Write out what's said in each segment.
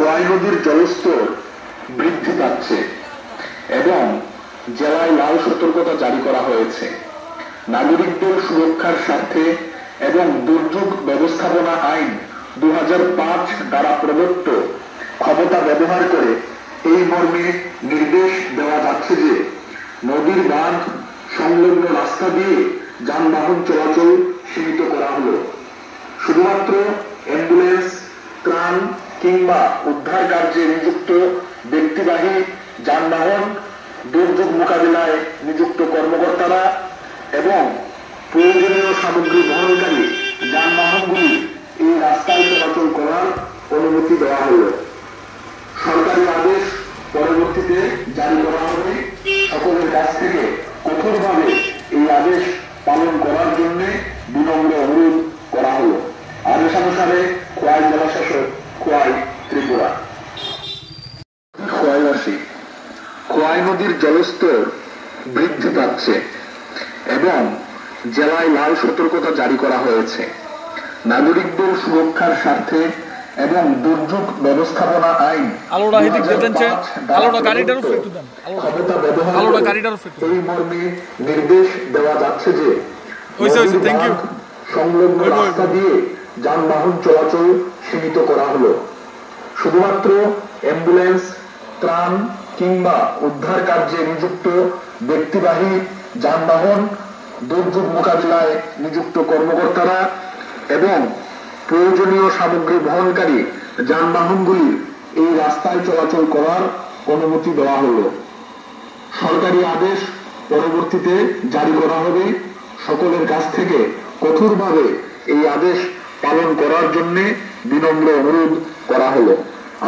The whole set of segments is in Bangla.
খোয়াই নদীর জলস্তর বৃদ্ধি পাচ্ছে এবং জেলায় লাল সতর্কতা জারি করা হয়েছে। নাগরিকদের সুরক্ষার স্বার্থে এবং দুর্যোগ ব্যবস্থাপনা আইন 2005 দ্বারা প্রদত্ত ক্ষমতা ব্যবহার করে এই মর্মে নির্দেশ দেওয়া যাচ্ছে যে নদীর বাঁধ সংলগ্ন রাস্তা দিয়ে যানবাহন চলাচল সীমিত করা হলো। শুধুমাত্র অ্যাম্বুলেন্স, ত্রাণ কিংবা উদ্ধার কার্যে নিযুক্ত ব্যক্তিবাহী যানবাহন, দুর্যোগ মোকাবিলায় নিযুক্ত কর্মকর্তারা এবং প্রয়োজনীয় সামগ্রী বহনকারী যানবাহনগুলি এই রাস্তায় চলাচল করার অনুমতি দেওয়া হল। সরকারি আদেশ পরবর্তীতে জারি করা হবে। সকলের কাছ থেকে কঠোরভাবে এই আদেশ পালন করার জন্য বিনম্র অনুরোধ করা হলো। আদেশানুসারে খোয়াই জেলাশাসক, খোয়াই, ত্রিপুরা। খোয়াইবাসী, খোয়াই নদীর জলস্তর বৃদ্ধি পাচ্ছে এবং জেলায় লাল সতর্কতা জারি করা হয়েছে। নাগরিকদের সুরক্ষার স্বার্থে এবং দুর্যোগ ব্যবস্থাপনা আইন এই মর্মে নির্দেশ দেওয়া যাচ্ছে যে সংলগ্ন রাস্তা দিয়ে যানবাহন চলাচল সীমিত করা হলো। শুধুমাত্র অ্যাম্বুলেন্স, ত্রাণ কিংবা উদ্ধার কার্যে নিযুক্ত ব্যক্তিবাহী যানবাহন, দুর্যোগ মোকাবিলায় নিযুক্ত কর্মকর্তারা এবং প্রয়োজনীয় সামগ্রী বহনকারী যানবাহনগুলি এই রাস্তায় চলাচল করার অনুমতি দেওয়া হলো। সরকারি আদেশ পরবর্তীতে জারি করা হবে। সকলের কাছ থেকে কঠোরভাবে এই আদেশ পালন করার জন্য বিনম্র অনুরোধ করা হলো।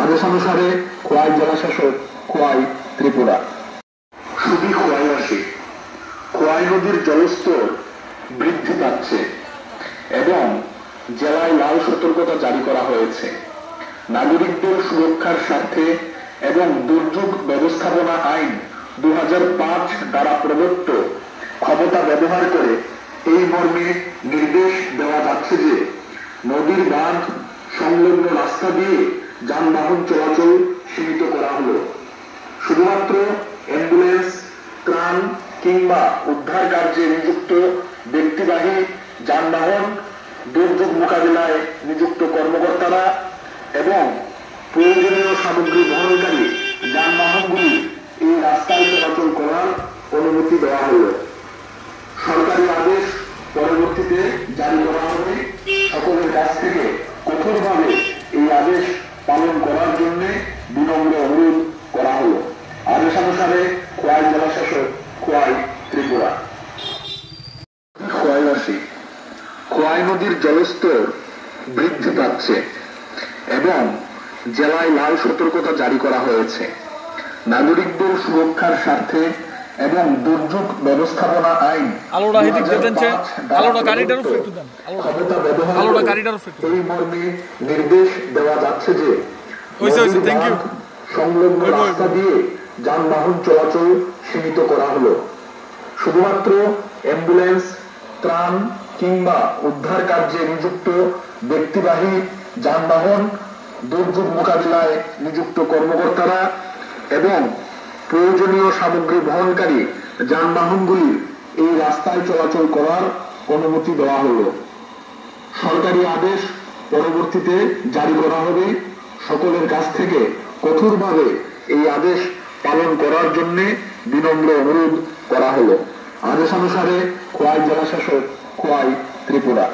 আদেশানুসারে খোয়াই জেলাশাসক, খোয়াই, ত্রিপুরা। শুধু খোয়াইবাসী, খোয়াই নদীর জলস্তর বৃদ্ধি পাচ্ছে এবং জেলায় লাল সতর্কতা জারি করা হয়েছে। নাগরিকদের সুরক্ষার স্বার্থে এবং দুর্যোগ ব্যবস্থাপনা আইন 2005 দ্বারা প্রদত্ত ক্ষমতা ব্যবহার করে এই মর্মে নির্দেশ দেওয়া যাচ্ছে যে নদীর বাঁধ সংলগ্ন রাস্তা দিয়ে যানবাহন চলাচল সীমিত করা হলো। শুধুমাত্র অ্যাম্বুলেন্স, ত্রাণ কিংবা উদ্ধার কার্যে নিযুক্ত ব্যক্তিবাহী যানবাহন, দুর্যোগ মোকাবিলায় নিযুক্ত কর্মকর্তারা এবং প্রয়োজনীয় সামগ্রী বহনকারী যানবাহনগুলি এই রাস্তায় চলাচল করার অনুমতি দেওয়া হল। সরকারি আদেশ পরবর্তীতে জারি করা হবে। সকলের কাছ থেকে কঠোরভাবে এই আদেশ পালন করার জন্য বিনম্র অনুরোধ করা হলো। আদেশানুসারে খোয়াই জেলাশাসক, খোয়াই, ত্রিপুরা। খোয়াইবাসী, খোয়াই নদীর জলস্তর বৃদ্ধি পাচ্ছে এবং জেলায় লাল সতর্কতা জারি করা হয়েছে। নাগরিকদের সুরক্ষার স্বার্থে এবং দুর্যোগ ব্যবস্থাপনা আইন এই মর্মে নির্দেশ দেওয়া যাচ্ছে যে সংলগ্ন রাস্তা দিয়ে যানবাহন চলাচল সীমিত করা হলো। শুধুমাত্র অ্যাম্বুলেন্স, ত্রাণ কিংবা উদ্ধার কার্যে নিযুক্ত ব্যক্তিবাহী যানবাহন, দুর্যোগ মোকাবিলায় নিযুক্ত কর্মকর্তারা এবং প্রয়োজনীয় সামগ্রী বহনকারী যানবাহনগুলি এই রাস্তায় চলাচল করার অনুমতি দেওয়া হলো। সরকারি আদেশ পরবর্তীতে জারি করা হবে। সকলের কাছ থেকে কঠোরভাবে এই আদেশ পালন করার জন্য বিনম্র অনুরোধ করা হলো। আদেশানুসারে খোয়াই জেলাশাসক, খোয়াই, ত্রিপুরা।